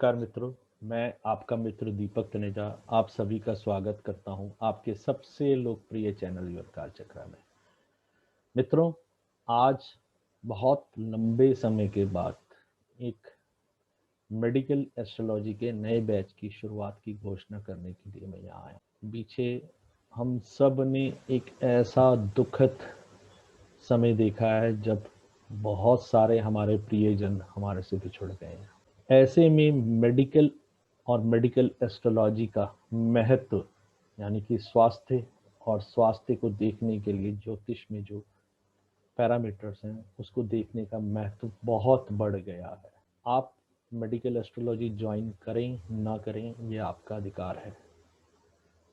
नमस्कार मित्रों, मैं आपका मित्र दीपक तनेजा आप सभी का स्वागत करता हूं आपके सबसे लोकप्रिय चैनल योर काल चक्रा में। मित्रों, आज बहुत लंबे समय के बाद एक मेडिकल एस्ट्रोलॉजी के नए बैच की शुरुआत की घोषणा करने के लिए मैं यहाँ आया। पीछे हम सब ने एक ऐसा दुखद समय देखा है जब बहुत सारे हमारे प्रियजन हमारे से बिछुड़ गए हैं। ऐसे में मेडिकल और मेडिकल एस्ट्रोलॉजी का महत्व यानी कि स्वास्थ्य और स्वास्थ्य को देखने के लिए ज्योतिष में जो पैरामीटर्स हैं उसको देखने का महत्व बहुत बढ़ गया है। आप मेडिकल एस्ट्रोलॉजी ज्वाइन करें ना करें ये आपका अधिकार है,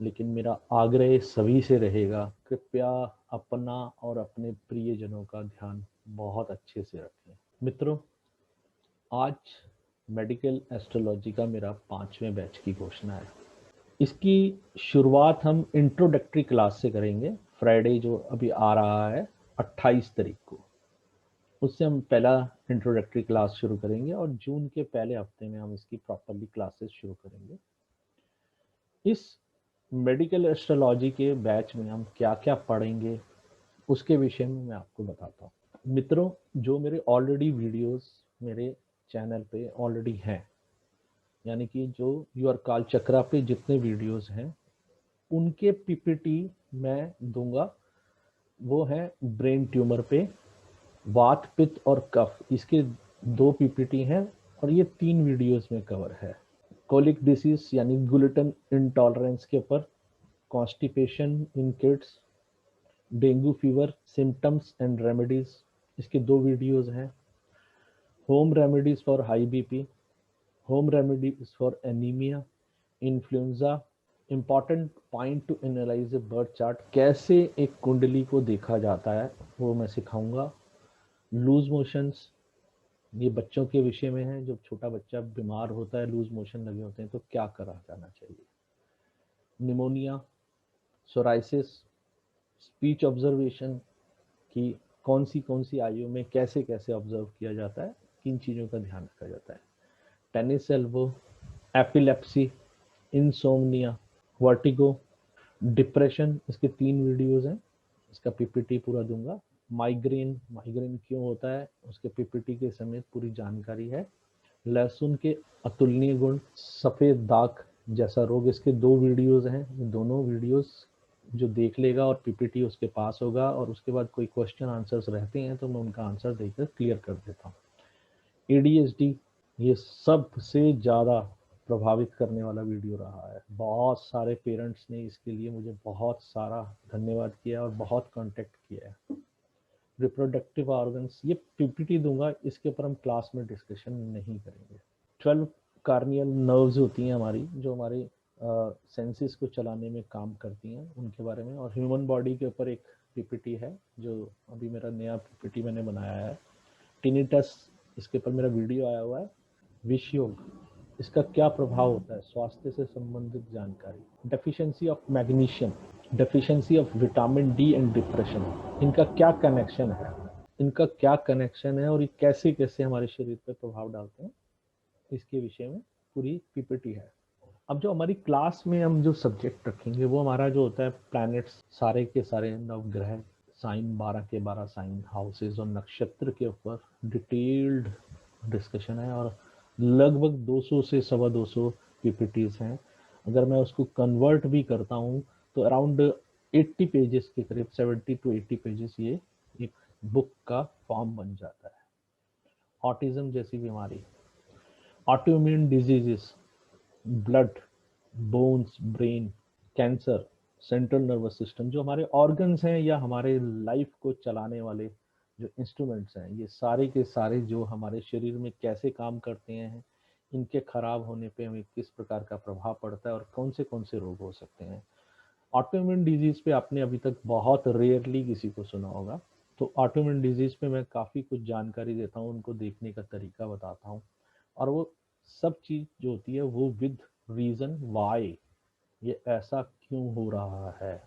लेकिन मेरा आग्रह सभी से रहेगा, कृपया अपना और अपने प्रियजनों का ध्यान बहुत अच्छे से रखें। मित्रों, आज मेडिकल एस्ट्रोलॉजी का मेरा 5वें बैच की घोषणा है। इसकी शुरुआत हम इंट्रोडक्टरी क्लास से करेंगे। फ्राइडे जो अभी आ रहा है 28 तारीख को, उससे हम पहला इंट्रोडक्टरी क्लास शुरू करेंगे और जून के पहले हफ्ते में हम इसकी प्रॉपरली क्लासेस शुरू करेंगे। इस मेडिकल एस्ट्रोलॉजी के बैच में हम क्या क्या पढ़ेंगे उसके विषय में मैं आपको बताता हूँ। मित्रों, जो मेरे ऑलरेडी वीडियोस मेरे चैनल पे ऑलरेडी हैं, यानी कि जो योर काल चक्रा पे जितने वीडियोस हैं उनके पीपीटी मैं दूंगा। वो है ब्रेन ट्यूमर पे, वात पित्त और कफ, इसके 2 पीपीटी हैं और ये 3 वीडियोस में कवर है। कोलिक डिसीज यानी ग्लूटेन इंटॉलरेंस के ऊपर, constipation in kids, dengue fever symptoms and remedies, इसके 2 वीडियोस हैं। Home remedies for high BP, home remedies for anaemia, influenza, important point two analyse A birth chart, कैसे एक कुंडली को देखा जाता है वो मैं सिखाऊंगा। लूज मोशंस, ये बच्चों के विषय में है। जब छोटा बच्चा बीमार होता है, लूज मोशन लगे होते हैं तो क्या करा जाना चाहिए। निमोनिया, सोराइसिस, स्पीच ऑब्जर्वेशन की कौन सी आयु में कैसे कैसे ऑब्जर्व किया जाता है, किन चीज़ों का ध्यान रखा जाता है। Tennis elbow, epilepsy, insomnia, vertigo, depression, इसके 3 वीडियोस हैं, इसका पीपीटी पूरा दूंगा। माइग्रेन क्यों होता है उसके पीपीटी के समेत पूरी जानकारी है। लहसुन के अतुलनीय गुण, सफ़ेद दाग जैसा रोग, इसके 2 वीडियोस हैं। दोनों वीडियोस जो देख लेगा और पीपीटी उसके पास होगा और उसके बाद कोई क्वेश्चन आंसर्स रहते हैं तो मैं उनका आंसर देकर क्लियर कर देता हूँ। एडीएचडी, ये सबसे ज़्यादा प्रभावित करने वाला वीडियो रहा है। बहुत सारे पेरेंट्स ने इसके लिए मुझे बहुत सारा धन्यवाद किया और बहुत कांटेक्ट किया है। रिप्रोडक्टिव ऑर्गन्स, ये पीपीटी दूंगा, इसके ऊपर हम क्लास में डिस्कशन नहीं करेंगे। 12 कार्नियल नर्व्स होती हैं हमारी, जो हमारे सेंसेस को चलाने में काम करती हैं, उनके बारे में। और ह्यूमन बॉडी के ऊपर एक पीपीटी है जो अभी मेरा नया पीपीटी मैंने बनाया है। टिनिटस, इसके ऊपर मेरा वीडियो आया हुआ है। विष योग, इसका क्या प्रभाव होता है, स्वास्थ्य से संबंधित जानकारी। Deficiency of magnesium, deficiency of vitamin D and depression, इनका क्या कनेक्शन है और ये कैसे कैसे हमारे शरीर पर प्रभाव डालते हैं, इसके विषय में पूरी पीपीटी है। अब जो हमारी क्लास में हम जो सब्जेक्ट रखेंगे वो हमारा जो होता है प्लैनेट्स, सारे के सारे नवग्रह, साइन 12 के 12 साइन हाउसेज और नक्षत्र के ऊपर डिटेल्ड डिस्कशन है और लगभग 200 से 250 पीपीटीज हैं। अगर मैं उसको कन्वर्ट भी करता हूँ तो अराउंड 80 पेजेस के करीब, 70 to 80 पेजेस ये एक बुक का फॉर्म बन जाता है। ऑटिज्म जैसी बीमारी, autoimmune diseases, blood, bones, brain, cancer, central nervous system, जो हमारे ऑर्गन्स हैं या हमारे लाइफ को चलाने वाले जो इंस्ट्रूमेंट्स हैं, ये सारे के सारे जो हमारे शरीर में कैसे काम करते हैं, इनके खराब होने पे हमें किस प्रकार का प्रभाव पड़ता है और कौन से रोग हो सकते हैं। ऑटोइम्यून डिजीज पे आपने अभी तक बहुत रेयरली किसी को सुना होगा, तो ऑटोइम्यून डिजीज पे मैं काफ़ी कुछ जानकारी देता हूँ, उनको देखने का तरीका बताता हूँ और वो सब चीज़ जो होती है वो विद रीज़न वाई ये ऐसा क्यों हो रहा है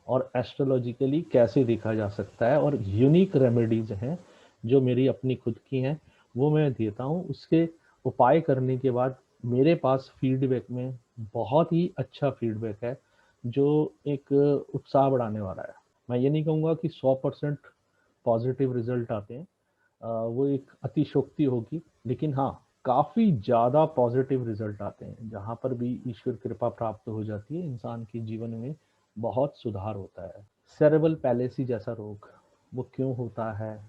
और एस्ट्रोलॉजिकली कैसे देखा जा सकता है। और यूनिक रेमेडीज हैं जो मेरी अपनी खुद की हैं, वो मैं देता हूँ। उसके उपाय करने के बाद मेरे पास फीडबैक में बहुत ही अच्छा फीडबैक है जो एक उत्साह बढ़ाने वाला है। मैं ये नहीं कहूँगा कि 100% पॉजिटिव रिजल्ट आते हैं, वो एक अतिशयोक्ति होगी, लेकिन हाँ, काफ़ी ज़्यादा पॉजिटिव रिजल्ट आते हैं। जहाँ पर भी ईश्वर कृपा प्राप्त हो जाती है, इंसान के जीवन में बहुत सुधार होता है। सेरेब्रल पैलेसी जैसा रोग वो क्यों होता है,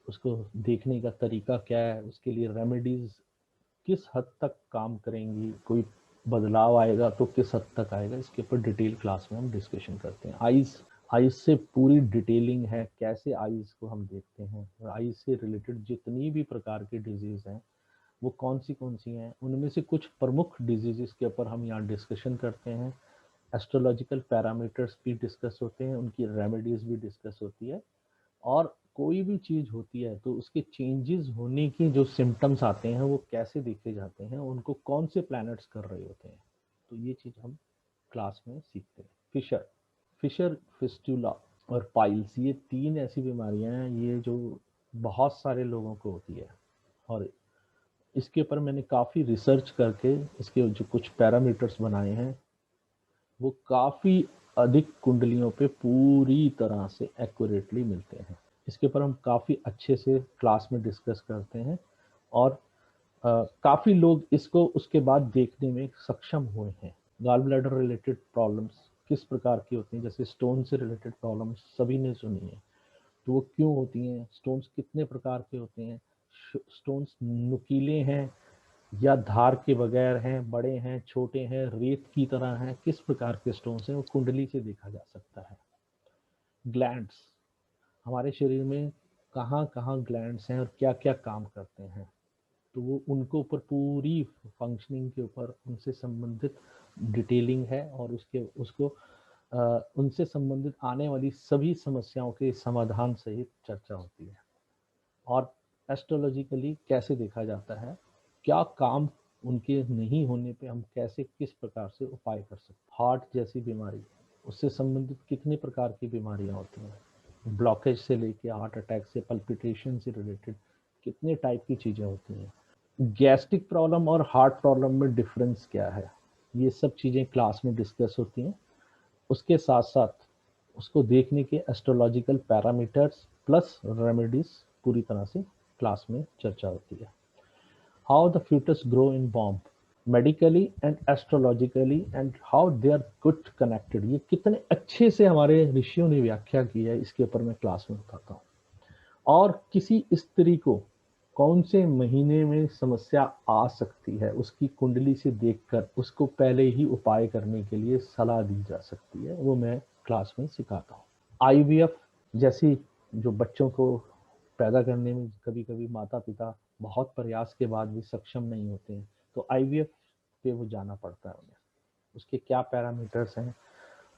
उसको देखने का तरीका क्या है, उसके लिए रेमेडीज किस हद तक काम करेंगी, कोई बदलाव आएगा तो किस हद तक आएगा, इसके ऊपर डिटेल क्लास में हम डिस्कशन करते हैं। आइज आइज से पूरी डिटेलिंग है, कैसे आइज को हम देखते हैं, और आइज से रिलेटेड जितनी भी प्रकार की डिजीज हैं वो कौन सी हैं, उनमें से कुछ प्रमुख डिजीजेस के ऊपर हम यहाँ डिस्कशन करते हैं। एस्ट्रोलॉजिकल पैरामीटर्स भी डिस्कस होते हैं, उनकी रेमेडीज भी डिस्कस होती है, और कोई भी चीज़ होती है तो उसके चेंजेस होने की जो सिम्टम्स आते हैं वो कैसे देखे जाते हैं, उनको कौन से प्लैनेट्स कर रहे होते हैं, तो ये चीज़ हम क्लास में सीखते हैं। फिशर फिशर फिस्टुला और पाइल्स, ये तीन ऐसी बीमारियां हैं ये जो बहुत सारे लोगों को होती है, और इसके ऊपर मैंने काफ़ी रिसर्च करके इसके जो कुछ पैरामीटर्स बनाए हैं वो काफ़ी अधिक कुंडलियों पे पूरी तरह से एक्यूरेटली मिलते हैं। इसके ऊपर हम काफ़ी अच्छे से क्लास में डिस्कस करते हैं, और काफ़ी लोग इसको उसके बाद देखने में सक्षम हुए हैं। गॉल ब्लैडर रिलेटेड प्रॉब्लम्स किस प्रकार की होती हैं, जैसे स्टोन से रिलेटेड प्रॉब्लम्स सभी ने सुनी है, तो वो क्यों होती हैं, स्टोन्स कितने प्रकार के होते हैं, स्टोन्स नुकीले हैं या धार के बगैर हैं, बड़े हैं, छोटे हैं, रेत की तरह हैं, किस प्रकार के स्टोन्स हैं वो कुंडली से देखा जा सकता है। ग्लैंड्स, हमारे शरीर में कहाँ कहाँ ग्लैंड्स हैं और क्या क्या काम करते हैं, तो वो उनको ऊपर पूरी फंक्शनिंग के ऊपर उनसे संबंधित डिटेलिंग है, और उसके उसको उनसे संबंधित आने वाली सभी समस्याओं के समाधान सहित चर्चा होती है। और एस्ट्रोलॉजिकली कैसे देखा जाता है, क्या काम उनके नहीं होने पे हम कैसे किस प्रकार से उपाय कर सकते हैं। हार्ट जैसी बीमारी, उससे संबंधित कितने प्रकार की बीमारियां होती हैं, ब्लॉकेज से लेके हार्ट अटैक से पल्पिटेशन से रिलेटेड कितने टाइप की चीज़ें होती हैं। गैस्ट्रिक प्रॉब्लम और हार्ट प्रॉब्लम में डिफरेंस क्या है, ये सब चीज़ें क्लास में डिस्कस होती हैं। उसके साथ साथ उसको देखने के एस्ट्रोलॉजिकल पैरामीटर्स प्लस रेमेडीज पूरी तरह से क्लास में चर्चा होती है। How the fetus grow in womb, medically and astrologically, and how they are good connected, ये कितने अच्छे से हमारे ऋषियों ने व्याख्या की है, इसके ऊपर मैं क्लास में बताता हूँ। और किसी स्त्री को कौन से महीने में समस्या आ सकती है, उसकी कुंडली से देखकर उसको पहले ही उपाय करने के लिए सलाह दी जा सकती है, वो मैं क्लास में सिखाता हूँ। आईवीएफ जैसी, जो बच्चों को पैदा करने में कभी कभी माता पिता बहुत प्रयास के बाद भी सक्षम नहीं होते हैं, तो आईवीएफ पे वो जाना पड़ता है उन्हें, उसके क्या पैरामीटर्स हैं,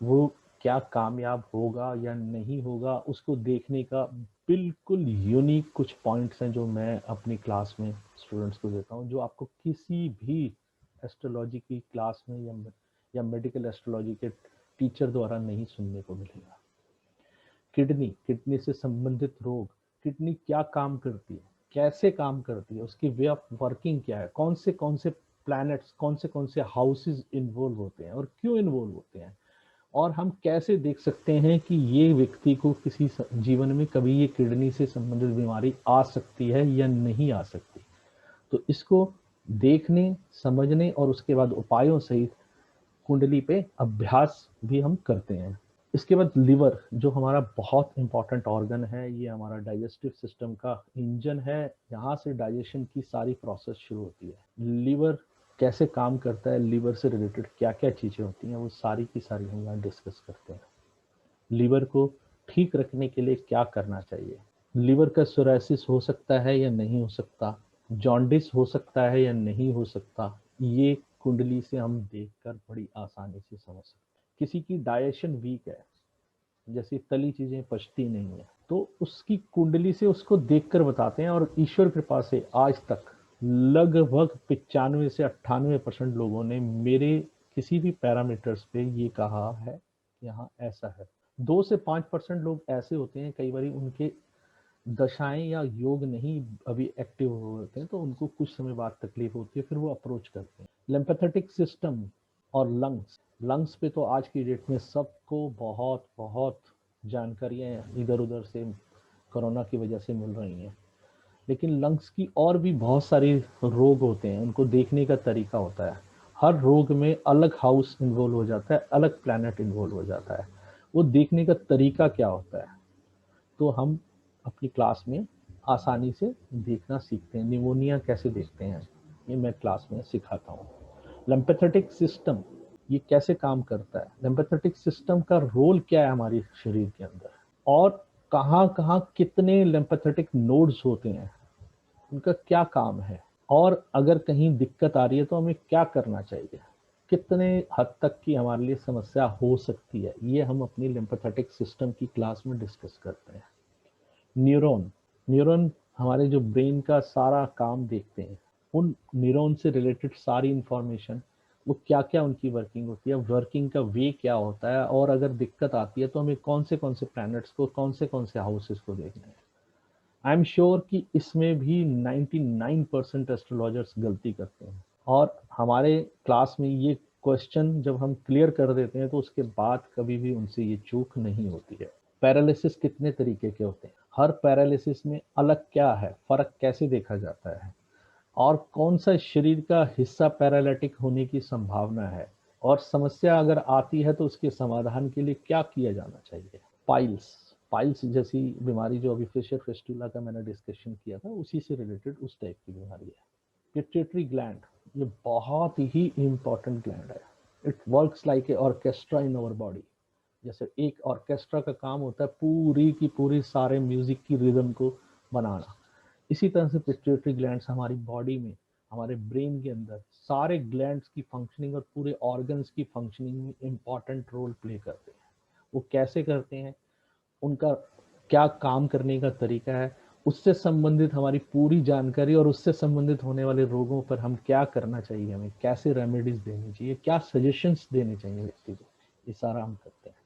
वो क्या कामयाब होगा या नहीं होगा, उसको देखने का बिल्कुल यूनिक कुछ पॉइंट्स हैं जो मैं अपनी क्लास में स्टूडेंट्स को देता हूँ, जो आपको किसी भी एस्ट्रोलॉजी की क्लास में या मेडिकल एस्ट्रोलॉजी के टीचर द्वारा नहीं सुनने को मिलेगा। किडनी से संबंधित रोग, किडनी क्या काम करती है, कैसे काम करती है, उसकी वे ऑफ वर्किंग क्या है, कौन से प्लैनेट्स, कौन से हाउसेस इन्वॉल्व होते हैं और क्यों इन्वॉल्व होते हैं, और हम कैसे देख सकते हैं कि ये व्यक्ति को किसी जीवन में कभी ये किडनी से संबंधित बीमारी आ सकती है या नहीं आ सकती। तो इसको देखने, समझने और उसके बाद उपायों सहित कुंडली पे अभ्यास भी हम करते हैं। इसके बाद लिवर, जो हमारा बहुत इंपॉर्टेंट ऑर्गन है, ये हमारा डाइजेस्टिव सिस्टम का इंजन है, यहाँ से डाइजेशन की सारी प्रोसेस शुरू होती है। लिवर कैसे काम करता है, लिवर से रिलेटेड क्या क्या चीज़ें होती हैं, वो सारी की सारी हम यहाँ डिस्कस करते हैं। लिवर को ठीक रखने के लिए क्या करना चाहिए, लिवर का सोरासिस हो सकता है या नहीं हो सकता, जॉन्डिस हो सकता है या नहीं हो सकता, ये कुंडली से हम देखकर बड़ी आसानी से समझ सकते हैं। किसी की डाइजेशन वीक है, जैसी तली चीजें पचती नहीं है, तो उसकी कुंडली से उसको देखकर बताते हैं, और ईश्वर कृपा से आज तक लगभग 95 से 98% लोगों ने मेरे किसी भी पैरामीटर्स पे ये कहा है यहाँ ऐसा है। 2 से 5% लोग ऐसे होते हैं, कई बार उनके दशाएं या योग नहीं अभी एक्टिव होते हैं तो उनको कुछ समय बाद तकलीफ होती है, फिर वो अप्रोच करते हैं। लिम्फेथेटिक सिस्टम और लंग्स, लंग्स पे तो आज की डेट में सबको बहुत बहुत जानकारियां इधर उधर से कोरोना की वजह से मिल रही हैं, लेकिन लंग्स की और भी बहुत सारी रोग होते हैं, उनको देखने का तरीका होता है। हर रोग में अलग हाउस इन्वॉल्व हो जाता है, अलग प्लैनेट इन्वॉल्व हो जाता है, वो देखने का तरीका क्या होता है तो हम अपनी क्लास में आसानी से देखना सीखते हैं। निमोनिया कैसे देखते हैं ये मैं क्लास में सिखाता हूँ। लिम्फेथेटिक सिस्टम ये कैसे काम करता है, लिम्फेथेटिक सिस्टम का रोल क्या है हमारे शरीर के अंदर, और कहाँ कहाँ कितने लिम्फेथेटिक नोड्स होते हैं, उनका क्या काम है, और अगर कहीं दिक्कत आ रही है तो हमें क्या करना चाहिए, कितने हद तक की हमारे लिए समस्या हो सकती है, ये हम अपनी लिम्फेथेटिक सिस्टम की क्लास में डिस्कस करते हैं। न्यूरॉन, न्यूरॉन हमारे जो ब्रेन का सारा काम देखते हैं, उन न्यूरॉन से रिलेटेड सारी इंफॉर्मेशन, वो क्या क्या उनकी वर्किंग होती है, वर्किंग का वे क्या होता है, और अगर दिक्कत आती है तो हमें कौन से प्लैनेट्स को, कौन से हाउसेस को देखना है। आई एम श्योर कि इसमें भी 99% एस्ट्रोलॉजर्स गलती करते हैं, और हमारे क्लास में ये क्वेश्चन जब हम क्लियर कर देते हैं तो उसके बाद कभी भी उनसे ये चूक नहीं होती है। पैरालिसिस कितने तरीके के होते हैं, हर पैरालिसिस में अलग क्या है, फर्क कैसे देखा जाता है, और कौन सा शरीर का हिस्सा पैरालिटिक होने की संभावना है, और समस्या अगर आती है तो उसके समाधान के लिए क्या किया जाना चाहिए। पाइल्स, पाइल्स जैसी बीमारी जो अभी फिशर फेस्टुला का मैंने डिस्कशन किया था, उसी से रिलेटेड उस टाइप की बीमारी है। पिट्यूटरी ग्लैंड, ये बहुत ही इंपॉर्टेंट ग्लैंड है। It works like a orchestra in our body. जैसे एक ऑर्केस्ट्रा का काम होता है पूरी की पूरी सारे म्यूजिक की रिदम को बनाना, इसी तरह से पिट्यूटरी ग्लैंड्स हमारी बॉडी में, हमारे ब्रेन के अंदर सारे ग्लैंड्स की फंक्शनिंग और पूरे ऑर्गन्स की फंक्शनिंग में इम्पॉर्टेंट रोल प्ले करते हैं। वो कैसे करते हैं, उनका क्या काम करने का तरीका है, उससे संबंधित हमारी पूरी जानकारी, और उससे संबंधित होने वाले रोगों पर हम क्या करना चाहिए, हमें कैसे रेमेडीज देनी चाहिए, क्या सजेशंस देने चाहिए व्यक्ति को, ये सारा हम करते हैं।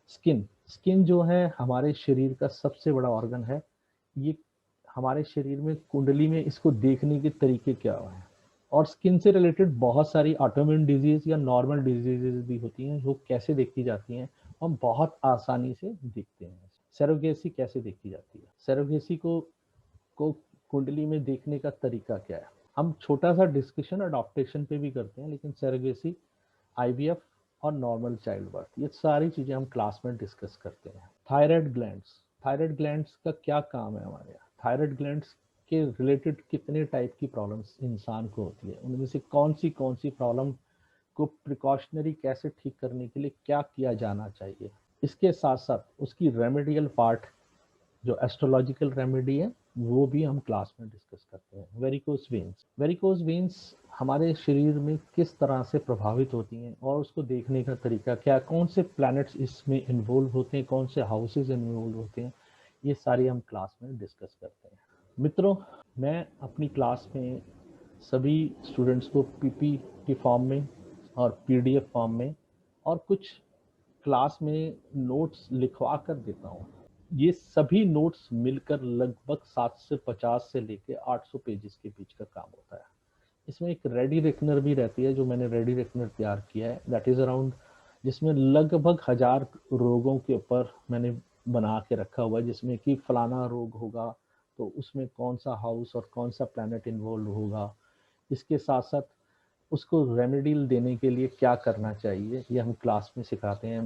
स्किन, स्किन जो है हमारे शरीर का सबसे बड़ा ऑर्गन है। ये हमारे शरीर में कुंडली में इसको देखने के तरीके क्या है, और स्किन से रिलेटेड बहुत सारी ऑटोइम्यून डिजीज या नॉर्मल डिजीजेज भी होती हैं जो कैसे देखी जाती हैं, हम बहुत आसानी से देखते हैं। सेरोगेसी कैसे देखी जाती है, सेरोगेसी को कुंडली में देखने का तरीका क्या है, हम छोटा सा डिस्कशन अडॉप्टेशन पे भी करते हैं, लेकिन सेरोगेसी, आईवीएफ और नॉर्मल चाइल्ड बर्थ, ये सारी चीजें हम क्लास में डिस्कस करते हैं। थायराइड ग्लैंड्स, थायराइड ग्लैंड्स का क्या काम है हमारे यहाँ, थायराइड ग्लैंड्स के रिलेटेड कितने टाइप की प्रॉब्लम्स इंसान को होती है, उनमें से कौन सी प्रॉब्लम को प्रिकॉशनरी कैसे ठीक करने के लिए क्या किया जाना चाहिए। इसके साथ साथ उसकी रेमेडियल पार्ट जो एस्ट्रोलॉजिकल रेमेडी है वो भी हम क्लास में डिस्कस करते हैं। वेरिकोस वेन्स, वेरिकोस वेन्स हमारे शरीर में किस तरह से प्रभावित होती हैं और उसको देखने का तरीका क्या, कौन से प्लैनेट्स इसमें इन्वॉल्व होते हैं, कौन से हाउसेज इन्वॉल्व होते हैं, ये सारी हम क्लास में डिस्कस करते हैं। मित्रों, मैं अपनी क्लास में सभी स्टूडेंट्स को पीपीटी फॉर्म में और पीडीएफ फॉर्म में और कुछ क्लास में नोट्स लिखवा कर देता हूँ। ये सभी नोट्स मिलकर लगभग 750 से लेके 800 पेजेस के बीच का काम होता है। इसमें एक रेडी रेकनर भी रहती है, जो मैंने रेडी रेकनर तैयार किया है, दैट इज अराउंड, जिसमें लगभग 1000 रोगों के ऊपर मैंने बना के रखा हुआ है, जिसमें कि फलाना रोग होगा तो उसमें कौन सा हाउस और कौन सा प्लैनेट इन्वॉल्व होगा, इसके साथ साथ उसको रेमेडियल देने के लिए क्या करना चाहिए, ये हम क्लास में सिखाते हैं।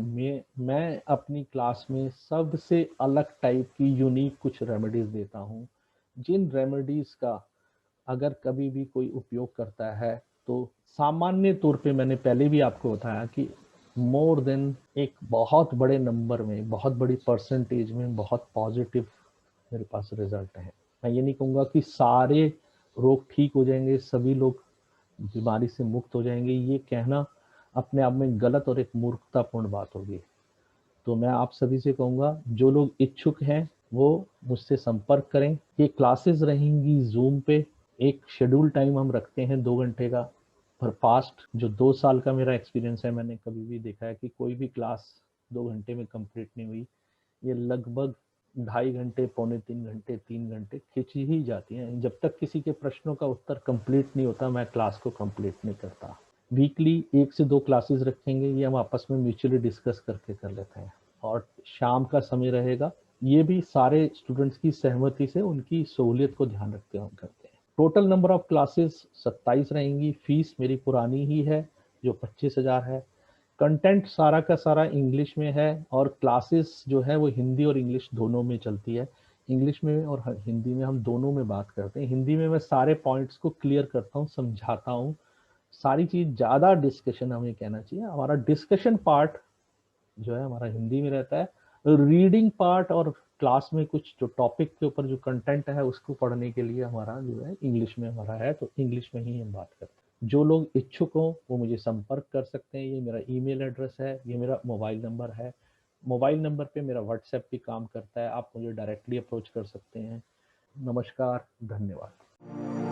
मैं अपनी क्लास में सबसे अलग टाइप की यूनिक कुछ रेमेडीज देता हूँ, जिन रेमेडीज का अगर कभी भी कोई उपयोग करता है तो सामान्य तौर पे, मैंने पहले भी आपको बताया कि मोर देन एक बहुत बड़े नंबर में, बहुत बड़ी परसेंटेज में बहुत पॉजिटिव मेरे पास रिजल्ट है। मैं ये नहीं कहूँगा कि सारे रोग ठीक हो जाएंगे, सभी लोग बीमारी से मुक्त हो जाएंगे, ये कहना अपने आप में गलत और एक मूर्खतापूर्ण बात होगी। तो मैं आप सभी से कहूँगा, जो लोग इच्छुक हैं वो मुझसे संपर्क करें। ये क्लासेस रहेंगी जूम पे, एक शेड्यूल टाइम हम रखते हैं 2 घंटे का। पर पास्ट जो 2 साल का मेरा एक्सपीरियंस है, मैंने कभी भी देखा है कि कोई भी क्लास 2 घंटे में कंप्लीट नहीं हुई। ये लगभग 2.5 घंटे, पौने 3 घंटे, 3 घंटे खिंच ही जाती हैं। जब तक किसी के प्रश्नों का उत्तर कंप्लीट नहीं होता, मैं क्लास को कंप्लीट नहीं करता। वीकली 1 से 2 क्लासेस रखेंगे, ये हम आपस में म्यूचुअली डिस्कस करके कर लेते हैं। और शाम का समय रहेगा, ये भी सारे स्टूडेंट्स की सहमति से उनकी सहूलियत को ध्यान रखते हुए हम करते हैं। टोटल नंबर ऑफ क्लासेस 27 रहेंगी। फीस मेरी पुरानी ही है जो 25,000 है। कंटेंट सारा का सारा इंग्लिश में है और क्लासेस जो है वो हिंदी और इंग्लिश दोनों में चलती है। इंग्लिश में और हिंदी में हम दोनों में बात करते हैं। हिंदी में मैं सारे पॉइंट्स को क्लियर करता हूँ, समझाता हूँ, सारी चीज ज्यादा डिस्कशन हमें कहना चाहिए। हमारा डिस्कशन पार्ट जो है हमारा हिंदी में रहता है। रीडिंग पार्ट और क्लास में कुछ जो टॉपिक के ऊपर जो कंटेंट है उसको पढ़ने के लिए हमारा जो है इंग्लिश में हमारा है, तो इंग्लिश में ही हम बात करते हैं। जो लोग इच्छुक हो वो मुझे संपर्क कर सकते हैं। ये मेरा ईमेल एड्रेस है, ये मेरा मोबाइल नंबर है। मोबाइल नंबर पे मेरा व्हाट्सएप भी काम करता है, आप मुझे डायरेक्टली अप्रोच कर सकते हैं। नमस्कार, धन्यवाद।